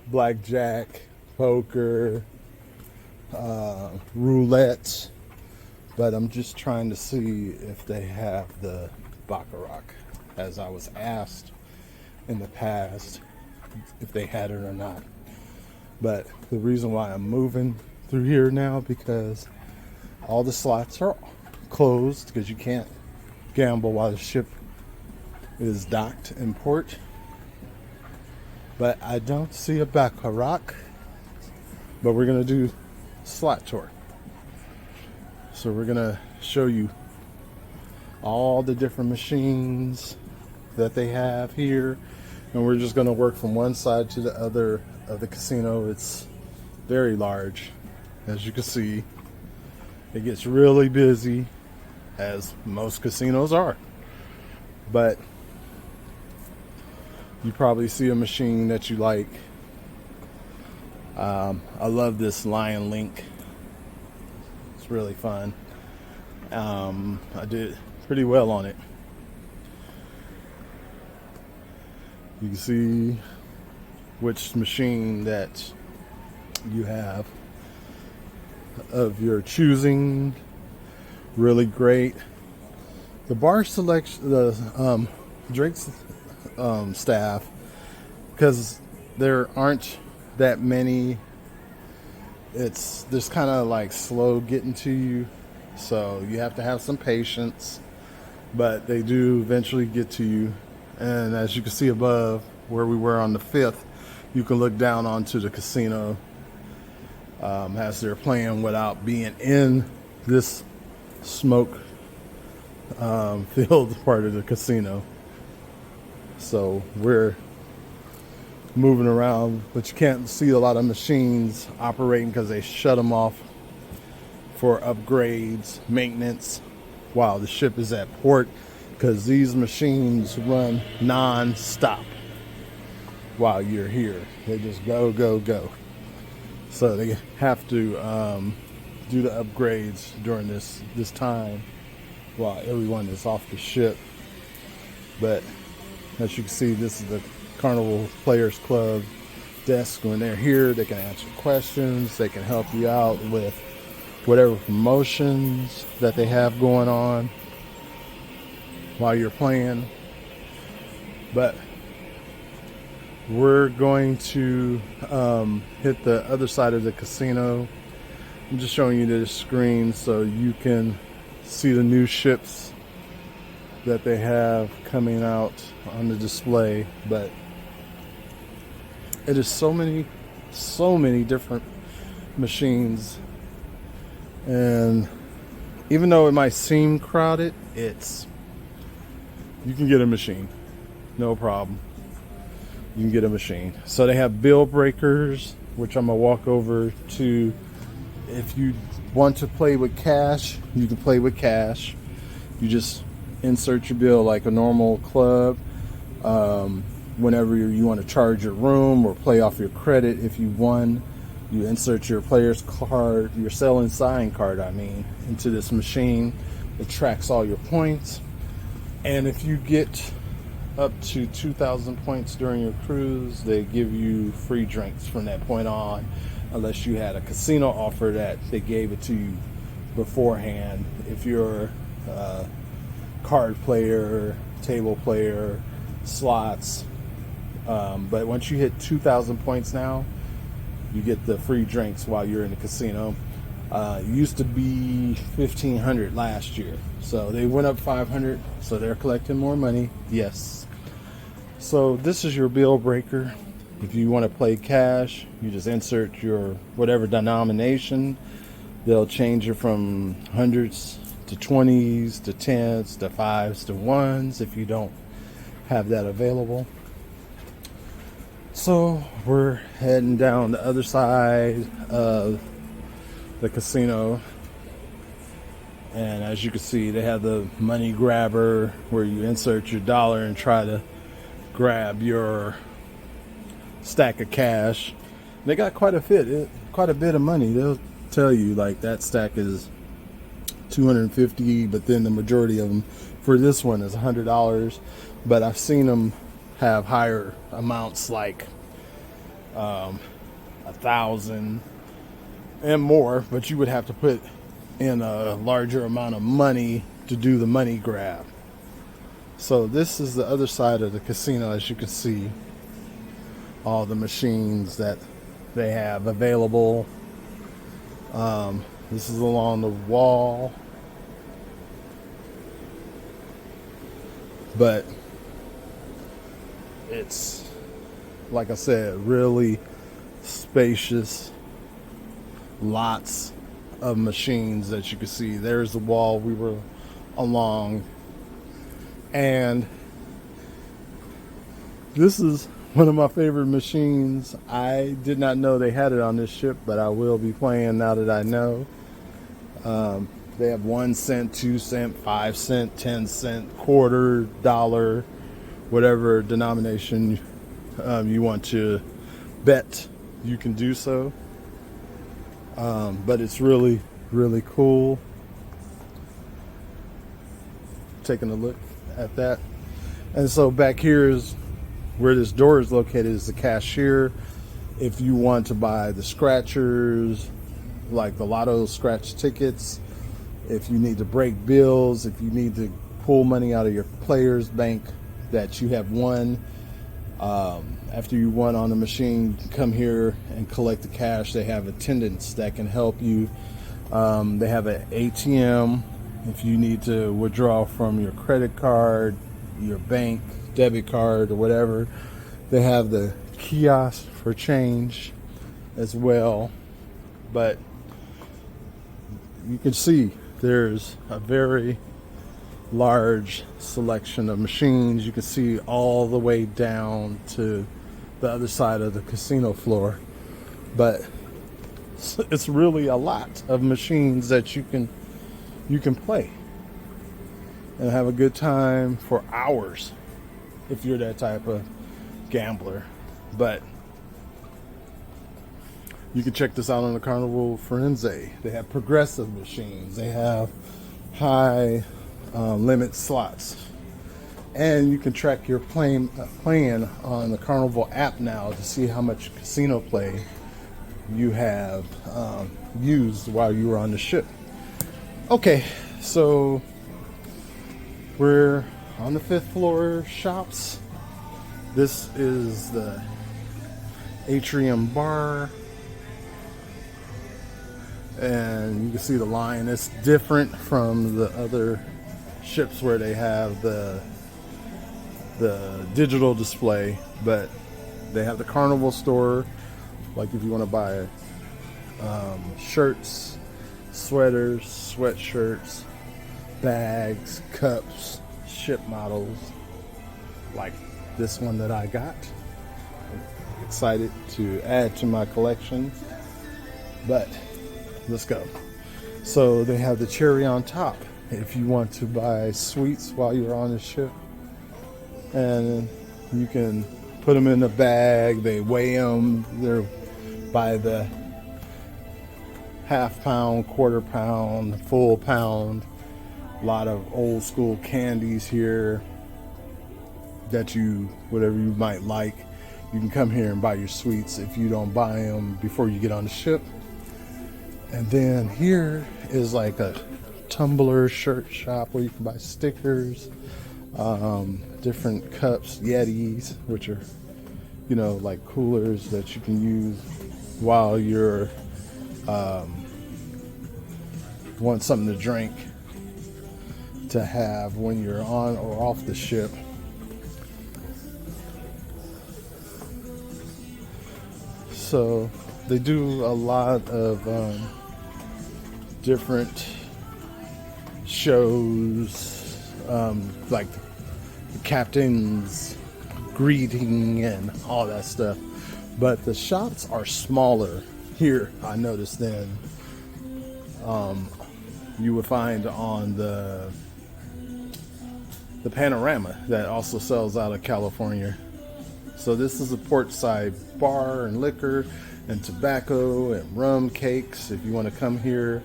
Blackjack, poker, roulette, but I'm just trying to see if they have the baccarat, as I was asked in the past if they had it or not. But the reason why I'm moving through here now, because all the slots are closed, because you can't gamble while the ship is docked in port. But I don't see a baccarat, but we're gonna do slot tour. So we're gonna show you all the different machines that they have here, and we're just gonna work from one side to the other of the casino. It's very large, as you can see. It gets really busy, as most casinos are, but you probably see a machine that you like. I love this Lion Link. It's really fun. I did pretty well on it. You can see which machine that you have of your choosing. Really great. The bar selection, the Drake's staff, because there aren't that many, it's just kind of like slow getting to you, so you have to have some patience, but they do eventually get to you. And as you can see above where we were on the 5th, you can look down onto the casino as they're playing without being in this smoke filled part of the casino. So we're moving around, but you can't see a lot of machines operating because they shut them off for upgrades, maintenance, while the ship is at port, because these machines run non-stop while you're here. They just go, go, go. So they have to do the upgrades during this time while everyone is off the ship. But as you can see, this is the Carnival Players Club desk. When they're here, they can answer questions. They can help you out with whatever promotions that they have going on while you're playing. But we're going to hit the other side of the casino. I'm just showing you this screen so you can see the new ships that they have coming out on the display. But it is so many different machines, and even though it might seem crowded, you can get a machine, no problem. You can get a machine. So they have bill breakers, which I'm gonna walk over to. If you want to play with cash, you can play with cash. You just insert your bill like a normal club. Whenever you want to charge your room or play off your credit, if you won You insert your player's card, your sell and sign card, into this machine. It tracks all your points. And if you get up to 2,000 points during your cruise, they give you free drinks from that point on, unless you had a casino offer that they gave it to you beforehand. If you're a card player, table player, slots. But once you hit 2,000 points now, you get the free drinks while you're in the casino. It used to be 1,500 last year, so they went up 500, so they're collecting more money. Yes. So this is your bill breaker. If you want to play cash, you just insert your whatever denomination. They'll change it from hundreds to 20s to 10s to 5s to 1s if you don't have that available. So we're heading down the other side of the casino, and as you can see, they have the money grabber where you insert your dollar and try to grab your stack of cash. They got quite a bit of money. They'll tell you like that stack is $250, but then the majority of them for this one is $100. But I've seen them have higher amounts, like 1,000 and more, but you would have to put in a larger amount of money to do the money grab. So this is the other side of the casino. As you can see, all the machines that they have available. This is along the wall, but it's, like I said, really spacious. Lots of machines that you can see. There's the wall we were along, and this is one of my favorite machines. I did not know they had it on this ship, but I will be playing now that I know. They have 1 cent, 2 cent, 5 cent, 10 cent, quarter, dollar, whatever denomination you want to bet, you can do so. But it's really, really cool. Taking a look at that. And so back here is where this door is located, is the cashier. If you want to buy the scratchers, like the lotto scratch tickets, if you need to break bills, if you need to pull money out of your player's bank that you have won, after you won on the machine, you can come here and collect the cash. They have attendants that can help you. They have an ATM if you need to withdraw from your credit card, your bank, debit card, or whatever. They have the kiosk for change as well. But you can see there's a very large selection of machines. You can see all the way down to the other side of the casino floor, but it's really a lot of machines that you can play and have a good time for hours if you're that type of gambler. But you can check this out on the Carnival Firenze. They have progressive machines. They have high limit slots, and you can track your playing on the Carnival app now to see how much casino play you have used while you were on the ship. Okay, so we're on the 5th floor shops. This is the atrium bar, and you can see the line. It's different from the other ships where they have the digital display, but they have the Carnival store. Like if you want to buy shirts, sweaters, sweatshirts, bags, cups, ship models, like this one that I got. I'm excited to add to my collection, but let's go. So they have the cherry on top if you want to buy sweets while you're on the ship, and you can put them in a bag. They weigh them. They're by the half pound, quarter pound, full pound. A lot of old school candies here that whatever you might like. You can come here and buy your sweets if you don't buy them before you get on the ship. And then here is like a tumbler shirt shop where you can buy stickers, different cups, Yetis, which are, like coolers that you can use while you're want something to drink to have when you're on or off the ship. So they do a lot of different shows, like the captain's greeting and all that stuff. But the shops are smaller here, I noticed, than you would find on the Panorama that also sells out of California. So this is a portside bar and liquor and tobacco and rum cakes. If you want to come here,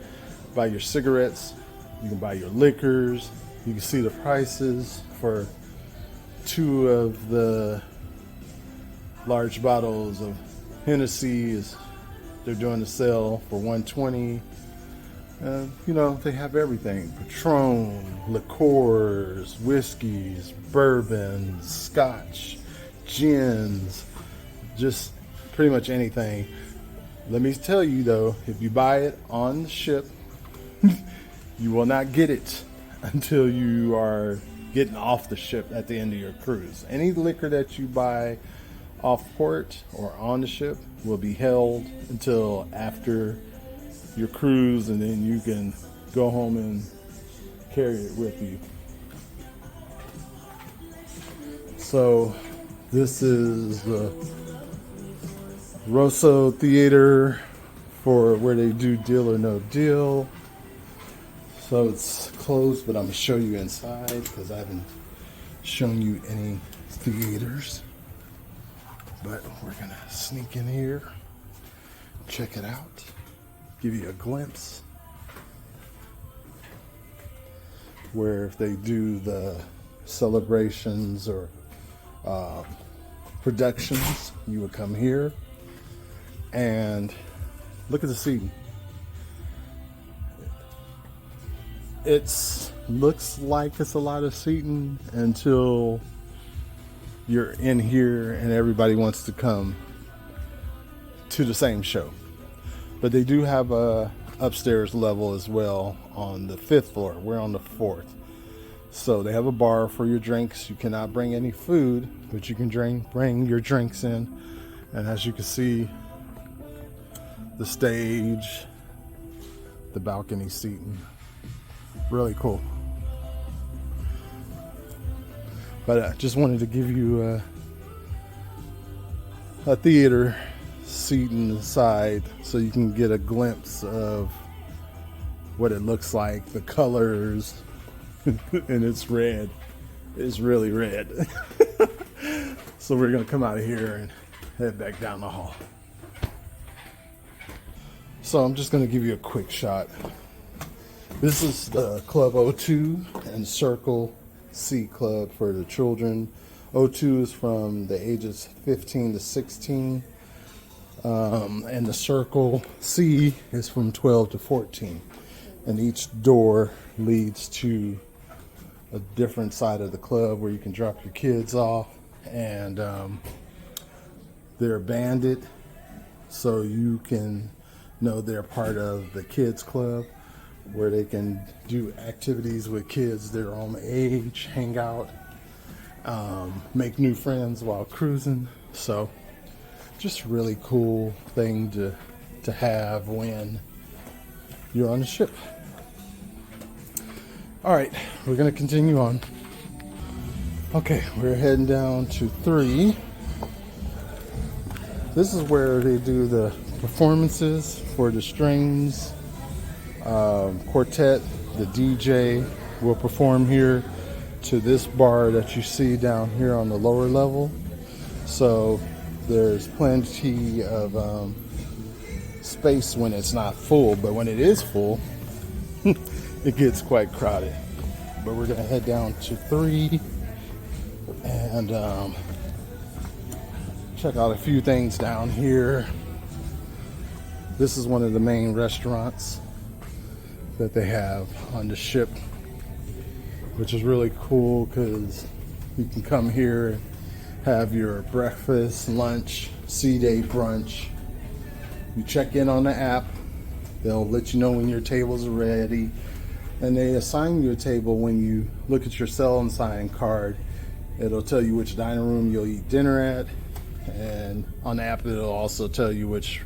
buy your cigarettes, you can buy your liquors. You can see the prices for 2 of the large bottles of Hennessy. They're doing the sale for $120. They have everything: Patron, liqueurs, whiskeys, bourbons, scotch, gins, just pretty much anything. Let me tell you though, if you buy it on the ship, you will not get it until you are getting off the ship at the end of your cruise. Any liquor that you buy off port or on the ship will be held until after your cruise, and then you can go home and carry it with you. So this is the Rosso Theater for where they do Deal or No Deal. So it's closed, but I'm going to show you inside because I haven't shown you any theaters. But we're going to sneak in here, check it out, give you a glimpse where if they do the celebrations or productions, you would come here and look at the seating. It looks like it's a lot of seating until you're in here and everybody wants to come to the same show. But they do have a upstairs level as well on the 5th floor. We're on the 4th. So they have a bar for your drinks. You cannot bring any food, but you can bring your drinks in. And as you can see, the stage, the balcony seating, really cool. But I just wanted to give you a theater seating inside so you can get a glimpse of what it looks like, the colors. And it's red. It's really red. So we're gonna come out of here and head back down the hall. So I'm just gonna give you a quick shot. This is the Club O2 and Circle C Club for the children. O2 is from the ages 15 to 16. And the Circle C is from 12 to 14. And each door leads to a different side of the club where you can drop your kids off, and they're banded so you can know they're part of the kids club where they can do activities with kids their own age, hang out, make new friends while cruising. So just really cool thing to have when you're on the ship. All right, we're gonna continue on. Okay, we're heading down to 3. This is where they do the performances for the strings quartet. The DJ will perform here to this bar that you see down here on the lower level. So there's plenty of space when it's not full, but when it is full, it gets quite crowded. But we're gonna head down to 3 and check out a few things down here. This is one of the main restaurants that they have on the ship, which is really cool because you can come here and have your breakfast, lunch, sea day brunch. You check in on the app, they'll let you know when your tables are ready, and they assign you a table. When you look at your sell and sign card, it'll tell you which dining room you'll eat dinner at, and on the app it'll also tell you which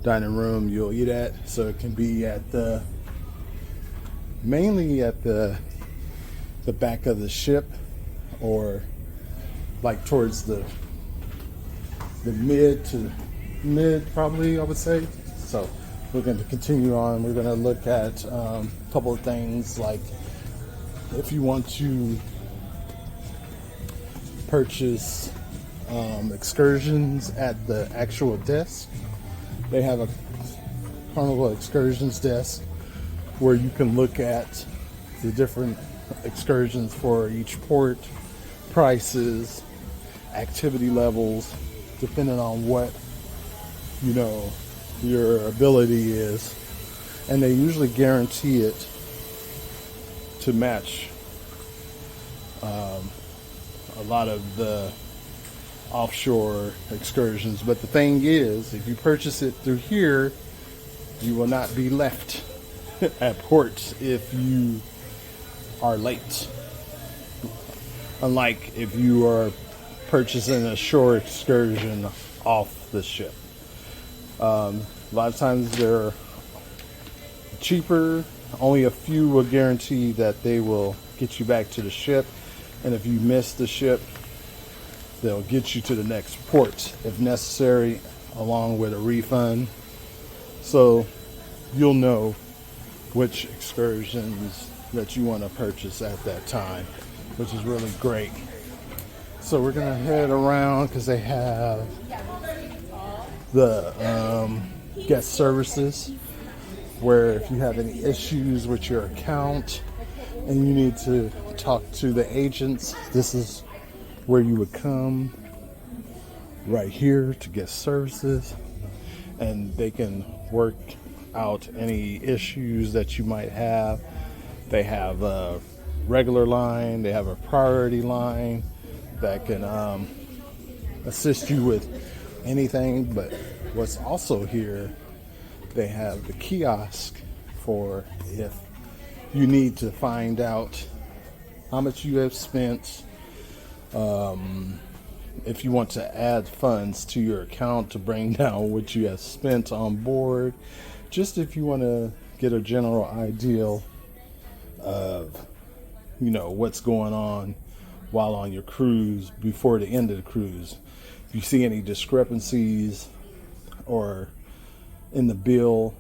dining room you'll eat at. So it can be at the mainly at the back of the ship, or like towards the mid probably, I would say. So we're going to continue on. We're going to look at a couple of things, like if you want to purchase excursions at the actual desk, they have a Carnival excursions desk where you can look at the different excursions for each port, prices, activity levels, depending on what your ability is, and they usually guarantee it to match a lot of the offshore excursions. But the thing is, if you purchase it through here, you will not be left at port if you are late, unlike if you are purchasing a shore excursion off the ship. A lot of times they're cheaper. Only a few will guarantee that they will get you back to the ship, and if you miss the ship, they'll get you to the next port if necessary, along with a refund. So you'll know which excursions that you want to purchase at that time, which is really great. So we're gonna head around because they have the guest services, where if you have any issues with your account and you need to talk to the agents, this is where you would come, right here, to guest services, and they can work out any issues that you might have. They have a regular line, they have a priority line that can assist you with anything. But what's also here, they have the kiosk for if you need to find out how much you have spent, if you want to add funds to your account to bring down what you have spent on board, just if you want to get a general idea of what's going on while on your cruise before the end of the cruise. If you see any discrepancies or in the bill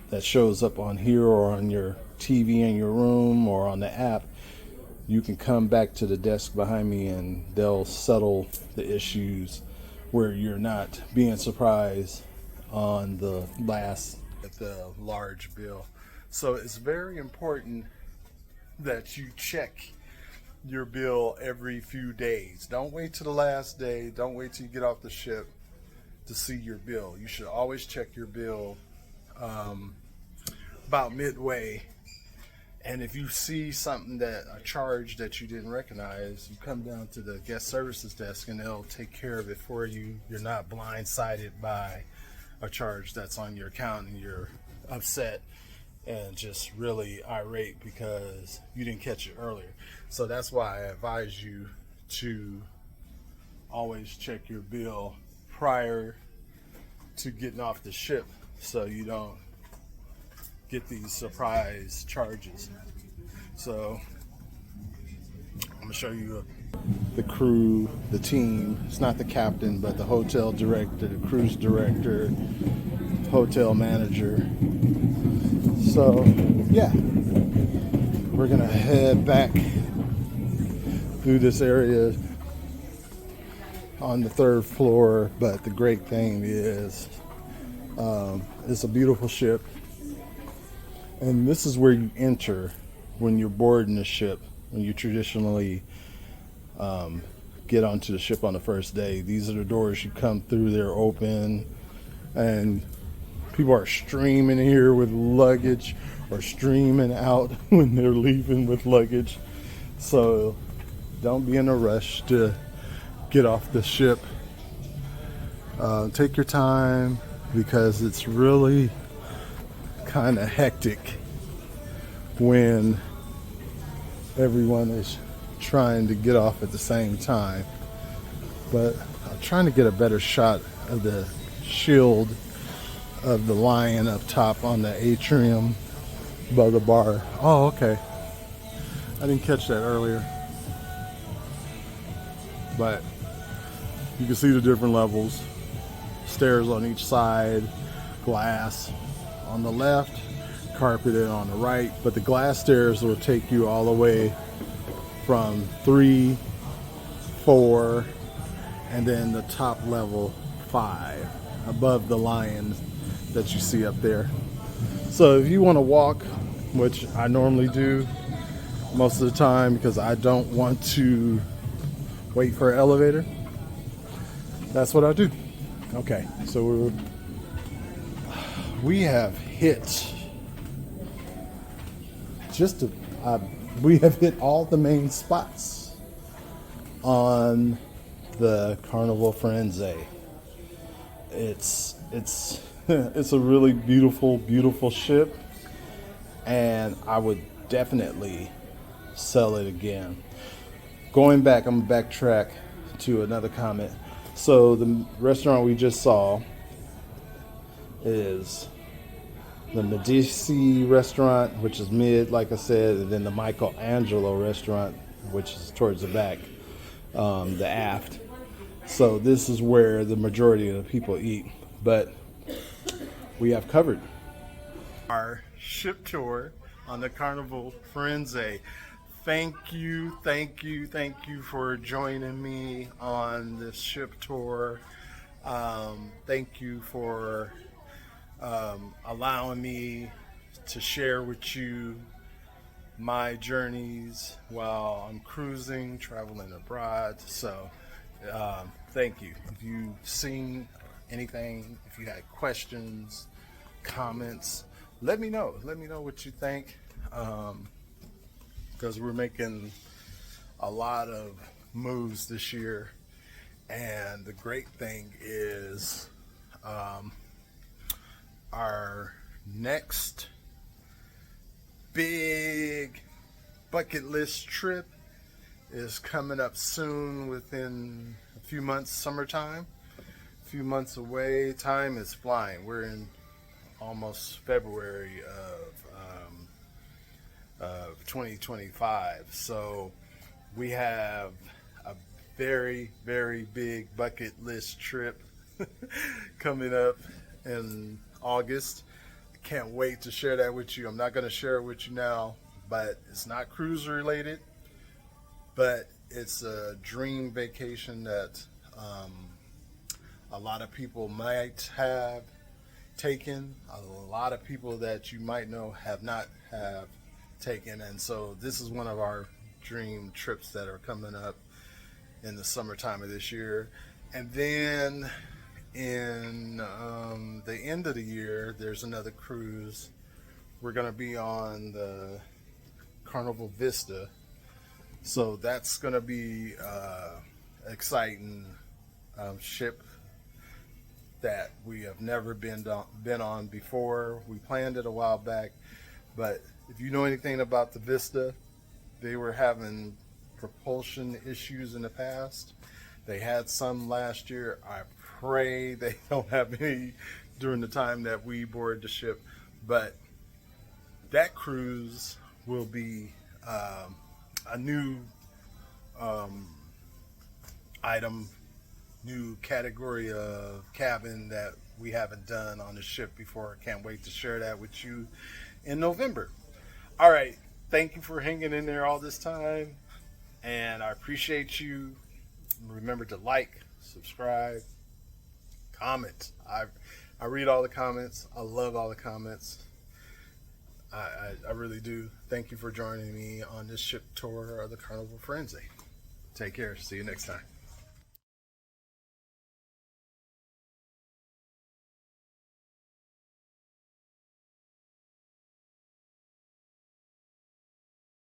that shows up on here or on your TV in your room or on the app, you can come back to the desk behind me and they'll settle the issues where you're not being surprised on the large bill. So it's very important that you check your bill every few days. Don't wait till the last day. Don't wait till you get off the ship to see your bill. You should always check your bill about midway. And if you see something, a charge that you didn't recognize, you come down to the guest services desk and they'll take care of it for you. You're not blindsided by a charge that's on your account and you're upset and just really irate because you didn't catch it earlier. So that's why I advise you to always check your bill prior to getting off the ship, so you don't get these surprise charges. So I'm gonna show you the crew, the team. It's not the captain, but the hotel director, the cruise director, hotel manager. So yeah, we're gonna head back through this area on the 3rd floor. But the great thing is It's a beautiful ship. And this is where you enter when you're boarding the ship, when you traditionally get onto the ship on the first day. These are the doors you come through, they're open, and people are streaming here with luggage or streaming out when they're leaving with luggage. So don't be in a rush to get off the ship. Take your time because it's really kind of hectic when everyone is trying to get off at the same time. But I'm trying to get a better shot of the shield of the lion up top on the atrium above the bar. Oh, okay. I didn't catch that earlier. But you can see the different levels. Stairs on each side, glass on the left, carpeted on the right. But the glass stairs will take you all the way from 3, 4, and then the top level 5 above the lion that you see up there. So if you want to walk, which I normally do most of the time because I don't want to wait for an elevator, that's what I do. Okay, so we have hit we have hit all the main spots on the Carnival Firenze. It's it's a really beautiful ship, and I would definitely sell it again. Going back, I'm gonna backtrack to another comment. So the restaurant we just saw is the Medici restaurant, which is mid, like I said, and then the Michelangelo restaurant, which is towards the back, the aft. So this is where the majority of the people eat. But we have covered our ship tour on the Carnival Firenze. Thank you for joining me on this ship tour. Thank you for allowing me to share with you my journeys while I'm cruising, traveling abroad. So thank you. If you've seen anything, if you had questions, comments, let me know. Let me know what you think. Because we're making a lot of moves this year, and the great thing is our next big bucket list trip is coming up soon, within a few months, summertime, a few months away. Time is flying. We're in almost February of 2025. So we have a very big bucket list trip coming up in August. I can't wait to share that with you. I'm not going to share it with you now, but it's not cruise related, but it's a dream vacation that a lot of people might have taken, a lot of people that you might know have not have taken. And so this is one of our dream trips that are coming up in the summertime of this year. And then in the end of the year, there's another cruise. We're going to be on the Carnival Vista. So that's going to be exciting ship that we have never been on before. We planned it a while back, but if you know anything about the Vista, they were having propulsion issues in the past. They had some last year. I pray they don't have any during the time that we board the ship, but that cruise will be a new item, new category of cabin that we haven't done on the ship before. I can't wait to share that with you in November. All right, thank you for hanging in there all this time, and I appreciate you. Remember to like, subscribe, comment. I read all the comments. I love all the comments. I really do. Thank you for joining me on this ship tour of the Carnival Firenze. Take care. See you next time.